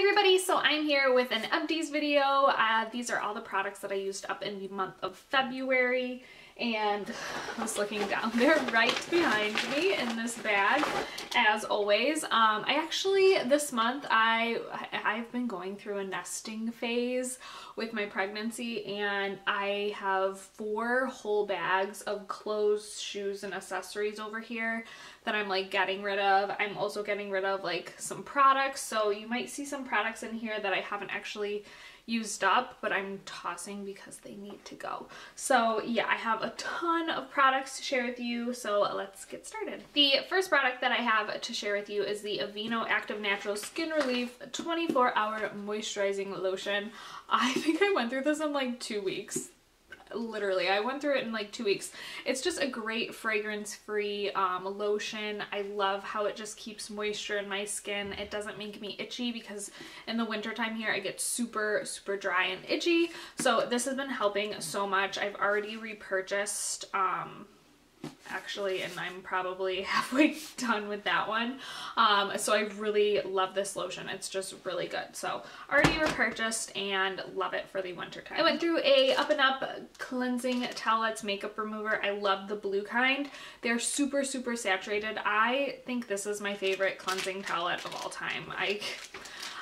everybody, so I'm here with an Empties video. These are all the products that I used up in the month of February, and I was looking down there right behind me in this bag, as always. This month I've been going through a nesting phase with my pregnancy, and I have 4 whole bags of clothes, shoes, and accessories over here that I'm like getting rid of. I'm also getting rid of like some products, so you might see some products in here that I haven't actually used up, but I'm tossing because they need to go. So yeah, I have a ton of products to share with you, so let's get started. The first product that I have to share with you is the Aveeno Active Natural Skin Relief 24-Hour Moisturizing Lotion. I think I went through this in like 2 weeks. Literally, I went through it in like 2 weeks. It's just a great fragrance-free lotion. I love how it just keeps moisture in my skin. It doesn't make me itchy because in the wintertime here I get super dry and itchy. So this has been helping so much. I've already repurchased actually, and I'm probably halfway done with that one. So I really love this lotion. It's just really good. So already repurchased and love it for the winter time. I went through a Up and Up cleansing towelettes makeup remover. I love the blue kind. They're super saturated. I think this is my favorite cleansing towelette of all time.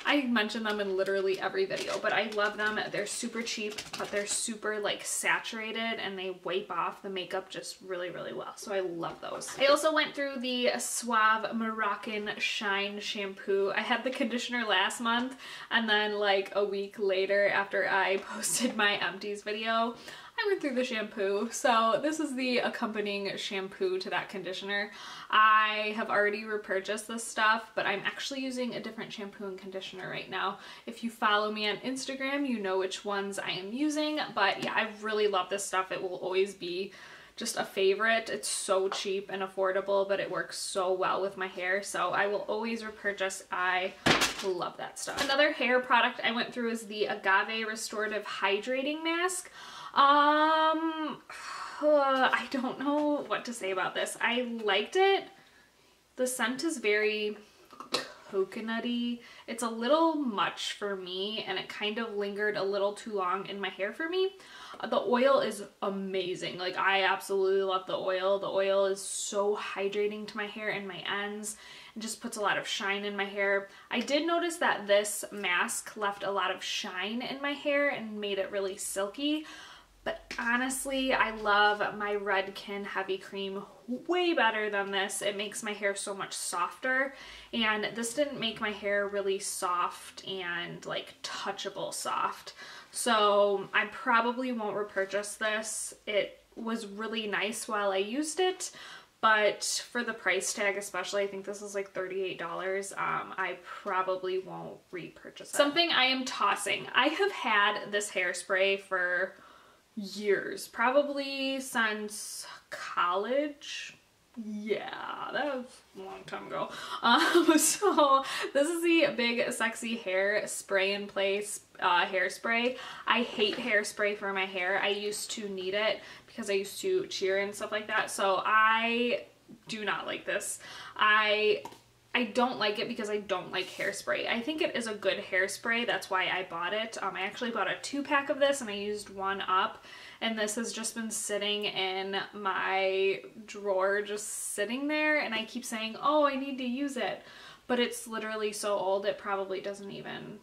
I mention them in literally every video, but I love them. They're super cheap, but they're super like saturated, and they wipe off the makeup just really well. So I love those. I also went through the Suave Moroccan Shine shampoo. I had the conditioner last month, and then like a week later after I posted my Empties video, I went through the shampoo. So this is the accompanying shampoo to that conditioner. I have already repurchased this stuff, but I'm actually using a different shampoo and conditioner right now. If you follow me on Instagram, you know which ones I am using, but yeah, I really love this stuff. It will always be just a favorite. It's so cheap and affordable, but it works so well with my hair, so I will always repurchase. I love that stuff. Another hair product I went through is the Agave Restorative Hydrating Mask. I don't know what to say about this. I liked it. The scent is very coconutty. It's a little much for me, and it kind of lingered a little too long in my hair for me. The oil is amazing. Like, I absolutely love the oil. The oil is so hydrating to my hair and my ends. It just puts a lot of shine in my hair. I did notice that this mask left a lot of shine in my hair and made it really silky. But honestly, I love my Redken Heavy Cream way better than this. It makes my hair so much softer, and this didn't make my hair really soft and like touchable soft. So I probably won't repurchase this. It was really nice while I used it, but for the price tag especially, I think this is like $38, I probably won't repurchase it. Something I am tossing. I have had this hairspray for years, probably since college. Yeah, that was a long time ago. So this is the Big Sexy Hair Spray in Place hairspray. I hate hairspray for my hair. I used to need it because I used to cheer and stuff like that, so I do not like this. I don't like it because I don't like hairspray. I think it is a good hairspray. That's why I bought it. I actually bought a 2-pack of this, and I used 1 up. And this has just been sitting in my drawer, just sitting there. And I keep saying, oh, I need to use it. But it's literally so old, it probably doesn't even...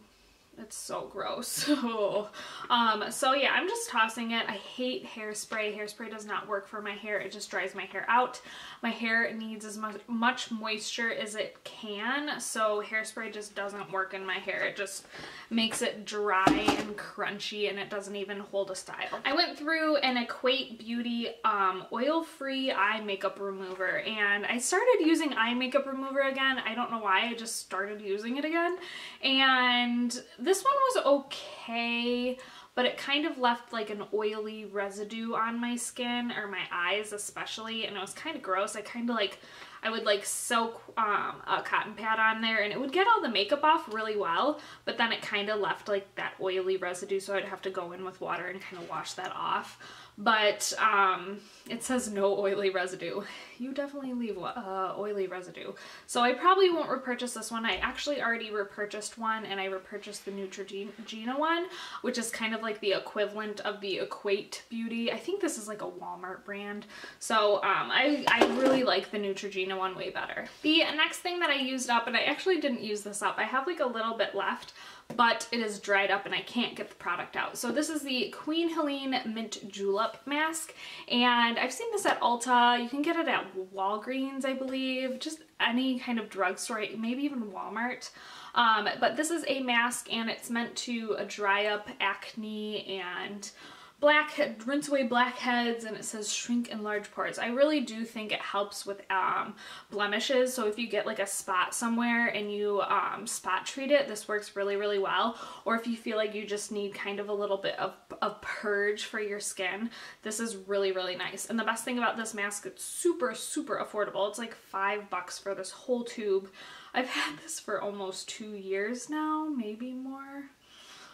It's so gross. So yeah, I'm just tossing it. I hate hairspray. Hairspray does not work for my hair. It just dries my hair out. My hair needs as much moisture as it can, so hairspray just doesn't work in my hair. It just makes it dry and crunchy, and it doesn't even hold a style. I went through an Equate Beauty oil-free eye makeup remover, and I started using eye makeup remover again. I don't know why. I just started using it again, and this one was okay, but it kind of left like an oily residue on my skin, or my eyes especially, and it was kind of gross. I would like soak a cotton pad on there, and it would get all the makeup off really well, but then it kind of left like that oily residue, so I'd have to go in with water and kind of wash that off. but it says no oily residue. You definitely leave oily residue. So I probably won't repurchase this one. I actually already repurchased one, and I repurchased the Neutrogena one, which is kind of like the equivalent of the Equate Beauty. I think this is like a Walmart brand. So I really like the Neutrogena one way better. The next thing that I used up, and I actually didn't use this up, I have like a little bit left, but it is dried up and I can't get the product out. So this is the Queen Helene Mint Julep mask, and I've seen this at Ulta. You can get it at Walgreens, I believe, just any kind of drugstore, maybe even Walmart. But this is a mask, and it's meant to dry up acne and rinse away blackheads, and it says shrink enlarge pores. I really do think it helps with blemishes. So if you get like a spot somewhere and you spot treat it, this works really, really well. Or if you feel like you just need kind of a little bit of a purge for your skin, this is really, really nice. And the best thing about this mask, it's super, super affordable. It's like $5 for this whole tube. I've had this for almost 2 years now, maybe more.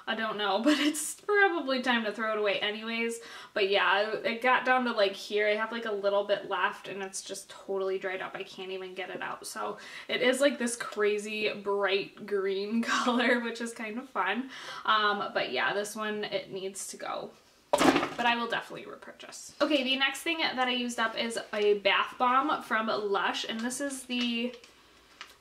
I don't know, but it's probably time to throw it away anyways. But yeah, it got down to like here. I have like a little bit left, and it's just totally dried up. I can't even get it out. So it is like this crazy bright green color, which is kind of fun. But yeah, this one, it needs to go. But I will definitely repurchase. Okay, the next thing that I used up is a bath bomb from Lush, and this is the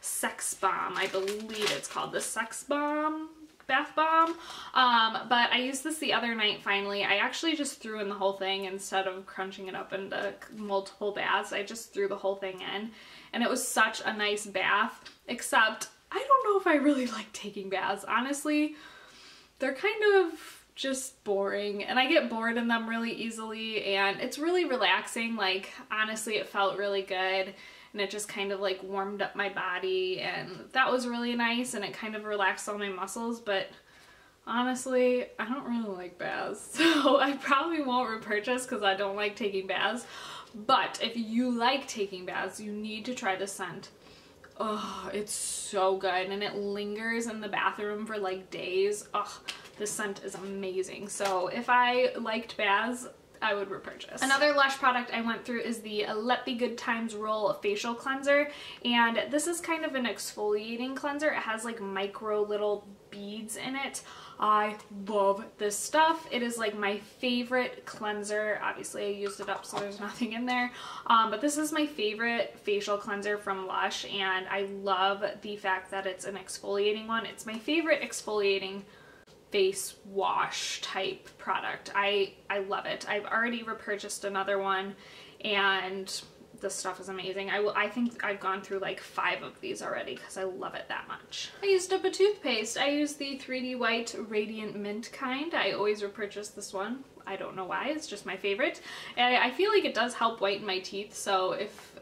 Sex Bomb. I believe it's called the Sex Bomb bath bomb. But I used this the other night finally. I actually just threw in the whole thing instead of crunching it up into multiple baths. I just threw the whole thing in, and it was such a nice bath, except I don't know if I really like taking baths. Honestly, they're kind of just boring, and I get bored in them really easily, and it's really relaxing. Like, honestly, it felt really good. And it just kind of like warmed up my body, and that was really nice, and it kind of relaxed all my muscles. But honestly, I don't really like baths, so I probably won't repurchase because I don't like taking baths. But if you like taking baths, you need to try this scent. Oh, it's so good, and it lingers in the bathroom for like days. Oh, this scent is amazing. So if I liked baths, I would repurchase. Another Lush product I went through is the Let Be Good Times Roll Facial Cleanser, and this is kind of an exfoliating cleanser. It has like micro little beads in it. I love this stuff. It is like my favorite cleanser. Obviously I used it up, so there's nothing in there, but this is my favorite facial cleanser from Lush, and I love the fact that it's an exfoliating one. It's my favorite exfoliating face wash type product. I love it. I've already repurchased another one, and this stuff is amazing. I think I've gone through like 5 of these already because I love it that much. I used up a toothpaste. I used the 3D White Radiant Mint kind. I always repurchase this one. I don't know why, it's just my favorite. And I feel like it does help whiten my teeth, so if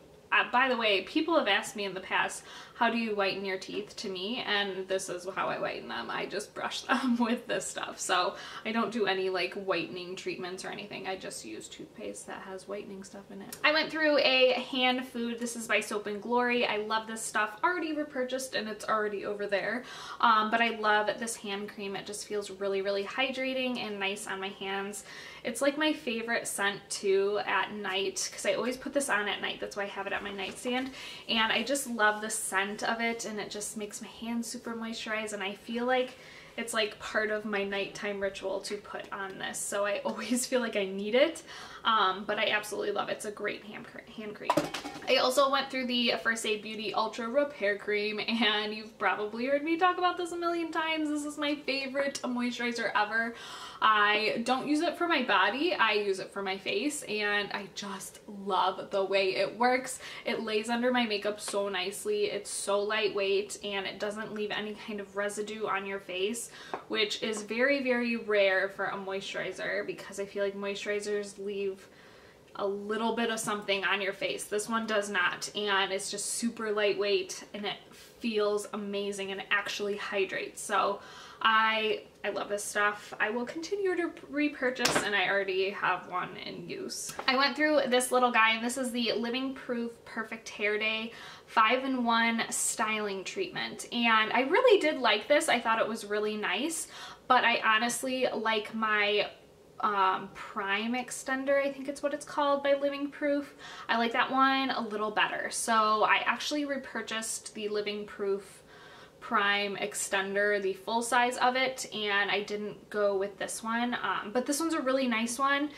by the way, people have asked me in the past, how do you whiten your teeth to me? And this is how I whiten them. I just brush them with this stuff. So I don't do any like whitening treatments or anything. I just use toothpaste that has whitening stuff in it. I went through a hand food. This is by Soap and Glory. I love this stuff. Already repurchased, and it's already over there. But I love this hand cream. It just feels really, really hydrating and nice on my hands. It's like my favorite scent too at night, because I always put this on at night. That's why I have it at my nightstand, and I just love the scent of it, and it just makes my hands super moisturized, and I feel like it's like part of my nighttime ritual to put on this, so I always feel like I need it, but I absolutely love it. It's a great hand cream. I also went through the First Aid Beauty Ultra Repair Cream, and you've probably heard me talk about this a million times. This is my favorite moisturizer ever. I don't use it for my body, I use it for my face, and I just love the way it works. It lays under my makeup so nicely. It's so lightweight, and it doesn't leave any kind of residue on your face, which is very, very rare for a moisturizer, because I feel like moisturizers leave a little bit of something on your face. This one does not, and it's just super lightweight, and it feels amazing, and it actually hydrates. So I love this stuff. I will continue to repurchase, and I already have one in use. I went through this little guy, and this is the Living Proof Perfect Hair Day 5-in-1 styling treatment, and I really did like this. I thought it was really nice, but I honestly like my Prime Extender, I think it's what it's called, by Living Proof. I like that one a little better. So I actually repurchased the Living Proof Prime Extender, the full size of it, and I didn't go with this one. But this one's a really nice one.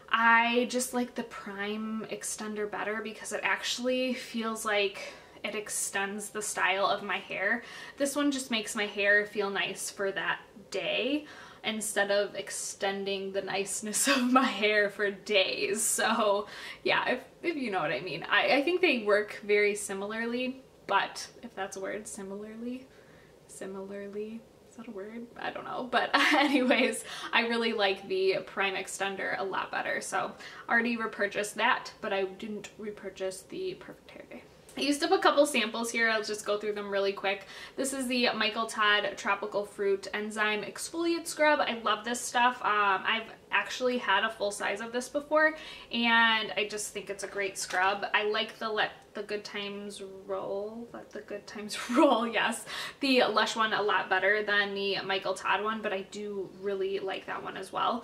I just like the Prime Extender better because it actually feels like it extends the style of my hair. This one just makes my hair feel nice for that day instead of extending the niceness of my hair for days. So yeah, if you know what I mean. I think they work very similarly, but if that's a word, similarly, is that a word? I don't know. But anyways, I really like the Prime Extender a lot better. So already repurchased that, but I didn't repurchase the Perfect Hair Day. I used up a couple samples here. I'll just go through them really quick. This is the Michael Todd Tropical Fruit Enzyme Exfoliate Scrub. I love this stuff. I've actually had a full size of this before, and I just think it's a great scrub. I like the Let the Good Times Roll, yes, the Lush one a lot better than the Michael Todd one, but I do really like that one as well.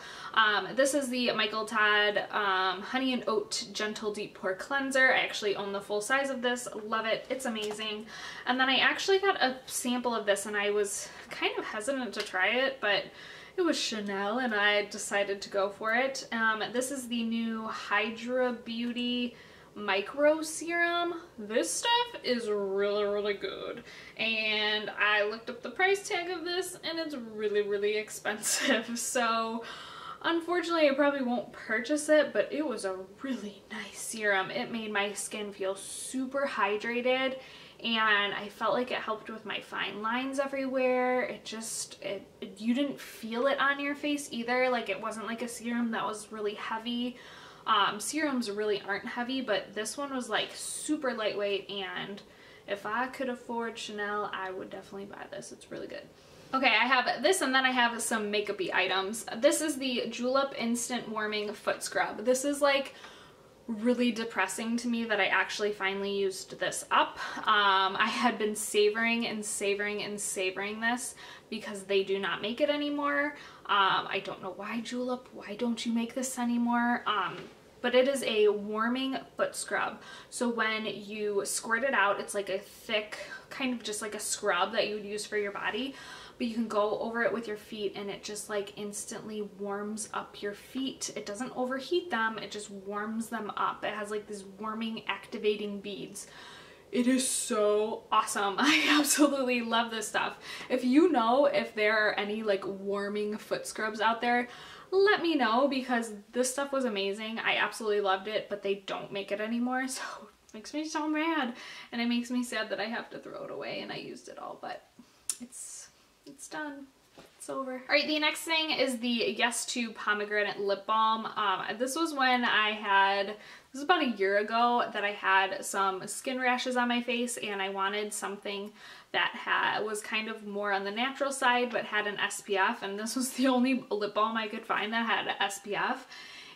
This is the Michael Todd Honey and Oat Gentle Deep Pore Cleanser. I actually own the full size of this. Love it. It's amazing. And then I actually got a sample of this, and I was kind of hesitant to try it, but it was Chanel and I decided to go for it. This is the new Hydra Beauty Micro Serum. This stuff is really, really good. And I looked up the price tag of this and it's really, really expensive. So unfortunately I probably won't purchase it, but it was a really nice serum. It made my skin feel super hydrated, and I felt like it helped with my fine lines everywhere. You didn't feel it on your face either. Like, it wasn't like a serum that was really heavy. Serums really aren't heavy, but this one was like super lightweight, and if I could afford Chanel, I would definitely buy this. It's really good. Okay, I have this, and then I have some makeup-y items. This is the JULEP Instant Warming Foot Scrub. This is like really depressing to me that I actually finally used this up. I had been savoring and savoring and savoring this because they do not make it anymore. I don't know why, JULEP, why don't you make this anymore? But it is a warming foot scrub. So when you squirt it out, it's like a thick, kind of just like a scrub that you would use for your body, but you can go over it with your feet and it just like instantly warms up your feet. It doesn't overheat them, it just warms them up. It has like these warming activating beads. It is so awesome. I absolutely love this stuff. If you know if there are any like warming foot scrubs out there, let me know, because this stuff was amazing. I absolutely loved it, but they don't make it anymore, so it makes me so mad. And it makes me sad that I have to throw it away, and I used it all, but it's done. It's over. All right, the next thing is the Yes to Pomegranate Lip Balm. This was when this was about a year ago that I had some skin rashes on my face, and I wanted something that was kind of more on the natural side but had an SPF, and this was the only lip balm I could find that had an SPF,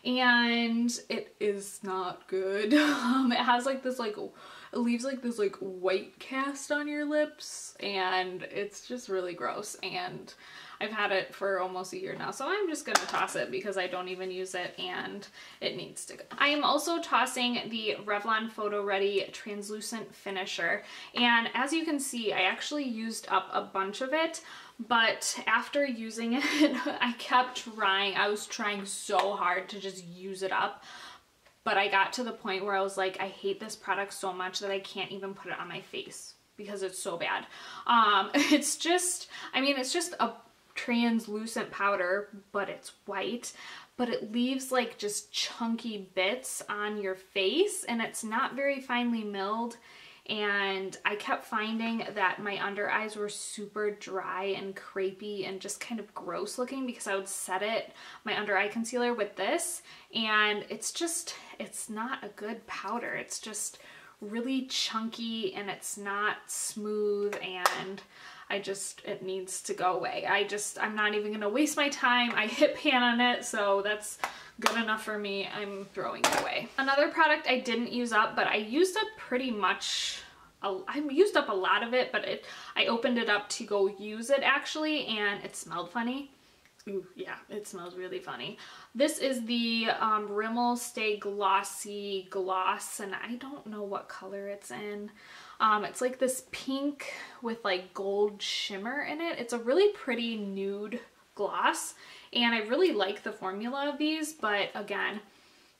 and it is not good. It has like this it leaves like this like white cast on your lips, and it's just really gross, and I've had it for almost a year now, so I'm just gonna toss it because I don't even use it and it needs to go. I am also tossing the Revlon Photo Ready Translucent Finisher, and as you can see, I actually used up a bunch of it, but after using it, I kept trying. I was trying so hard to just use it up, but I got to the point where I was like, I hate this product so much that I can't even put it on my face because it's so bad. It's just a translucent powder, but it's white, but it leaves like just chunky bits on your face, and it's not very finely milled, and I kept finding that my under eyes were super dry and crepey and just kind of gross looking because I would set my under eye concealer with this, and it's not a good powder. It's just really chunky and it's not smooth, and it needs to go away. I'm not even gonna waste my time. I hit pan on it, so that's good enough for me. I'm throwing it away. Another product I didn't use up, but I used up pretty much, I used up a lot of it, but I opened it up to go use it actually, and it smelled funny. Ooh, yeah, it smells really funny. This is the Rimmel Stay Glossy Gloss, and I don't know what color it's in. It's like this pink with like gold shimmer in it. It's a really pretty nude gloss, and I really like the formula of these, but again,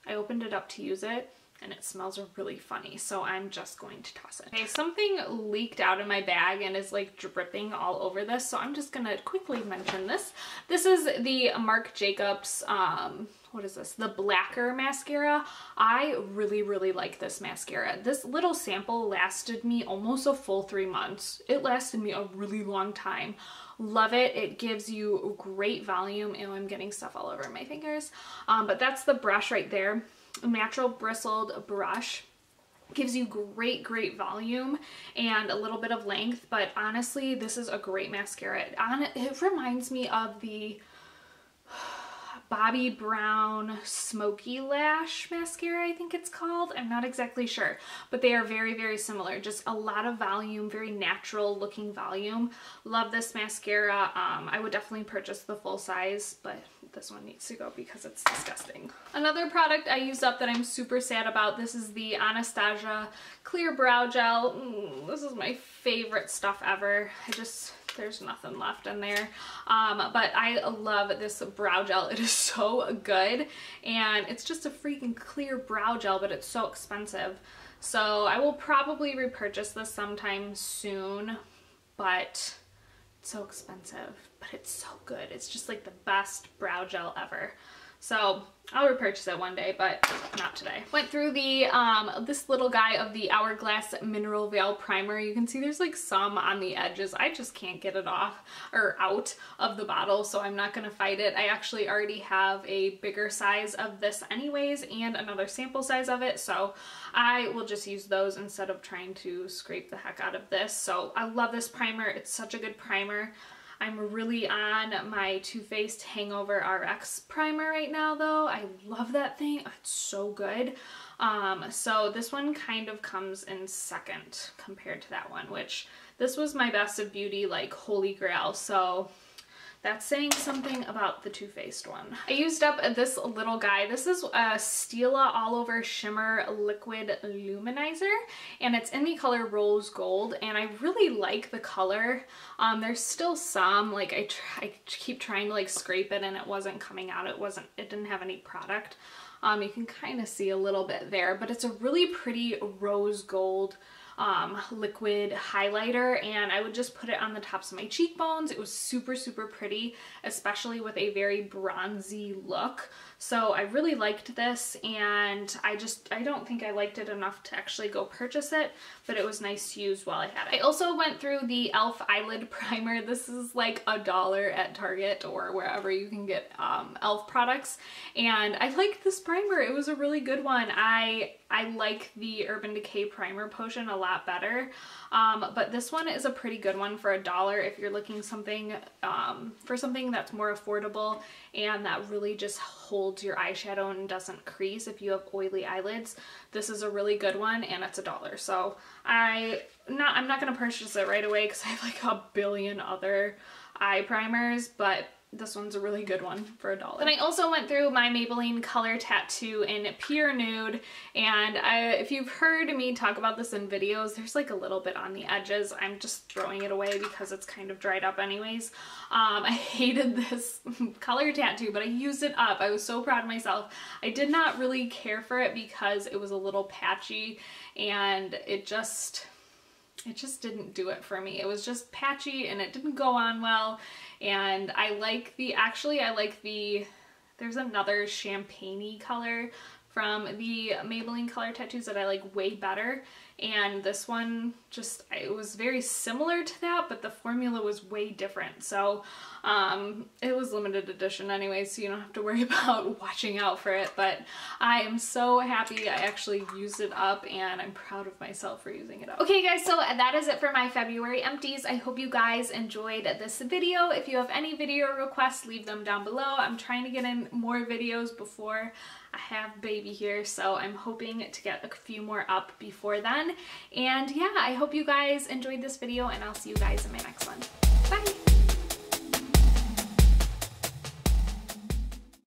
I opened it up to use it and it smells really funny, so I'm just going to toss it. Okay, something leaked out in my bag and is like dripping all over this, so I'm just gonna quickly mention this. This is the Marc Jacobs, what is this? The Blacker mascara. I really like this mascara. This little sample lasted me almost a full 3 months. It lasted me a really long time. Love it. It gives you great volume. Ew, I'm getting stuff all over my fingers. But that's the brush right there. A natural bristled brush. Gives you great volume and a little bit of length, but honestly, this is a great mascara. It reminds me of the Bobbi Brown Smoky Lash mascara, I think it's called. I'm not exactly sure, but they are very similar. Just a lot of volume, very natural looking volume. Love this mascara. I would definitely purchase the full size, but this one needs to go because it's disgusting. Another product I used up that I'm super sad about, this is the Anastasia Clear Brow Gel. This is my favorite stuff ever. There's nothing left in there. But I love this brow gel. It is so good, and it's just a freaking clear brow gel, but it's so expensive. So I will probably repurchase this sometime soon, but it's so expensive, but it's so good. It's just like the best brow gel ever. So I'll repurchase it one day, but not today. Went through the this little guy of the Hourglass Mineral Veil Primer. You can see there's like some on the edges. I just can't get it off or out of the bottle, so I'm not gonna fight it. I actually already have a bigger size of this anyways and another sample size of it, so I will just use those instead of trying to scrape the heck out of this. So I love this primer. It's such a good primer. I'm really on my Too Faced Hangover RX primer right now though. I love that thing. It's so good. So this one kind of comes in second compared to that one, which this was my Best of Beauty like holy grail. So that's saying something about the Too Faced one. I used up this little guy. This is a Stila All Over Shimmer Liquid Luminizer, and it's in the color Rose Gold, and I really like the color. There's still some, like I keep trying to like scrape it and it wasn't coming out. It didn't have any product. You can kind of see a little bit there, but it's a really pretty rose gold liquid highlighter, and I would just put it on the tops of my cheekbones. It was super pretty, especially with a very bronzy look. So I really liked this, and I don't think I liked it enough to actually go purchase it, but it was nice to use while I had it. I also went through the e.l.f. Eyelid Primer. This is like $1 at Target or wherever you can get e.l.f. products, and I liked this primer. It was a really good one. I like the Urban Decay Primer Potion a lot better, but this one is a pretty good one for $1 if you're looking for something that's more affordable and that really just holds your eyeshadow and doesn't crease if you have oily eyelids. This is a really good one, and it's $1. So I'm not gonna purchase it right away because I have like a billion other eye primers, but this one's a really good one for $1. Then I also went through my Maybelline Color Tattoo in Pure Nude, and if you've heard me talk about this in videos, there's like a little bit on the edges. I'm just throwing it away because it's kind of dried up anyways. I hated this color tattoo, but I used it up. I was so proud of myself. I did not really care for it because it was a little patchy, and it just didn't do it for me. It was just patchy and it didn't go on well. And there's another champagne-y color from the Maybelline Color Tattoos that I like way better. And this one it was very similar to that, but the formula was way different. So it was limited edition anyway, so you don't have to worry about watching out for it. But I am so happy I actually used it up, and I'm proud of myself for using it up. Okay guys, so that is it for my February empties. I hope you guys enjoyed this video. If you have any video requests, leave them down below. I'm trying to get in more videos before I have baby here, so I'm hoping to get a few more up before then. And yeah, I hope you guys enjoyed this video, and I'll see you guys in my next one.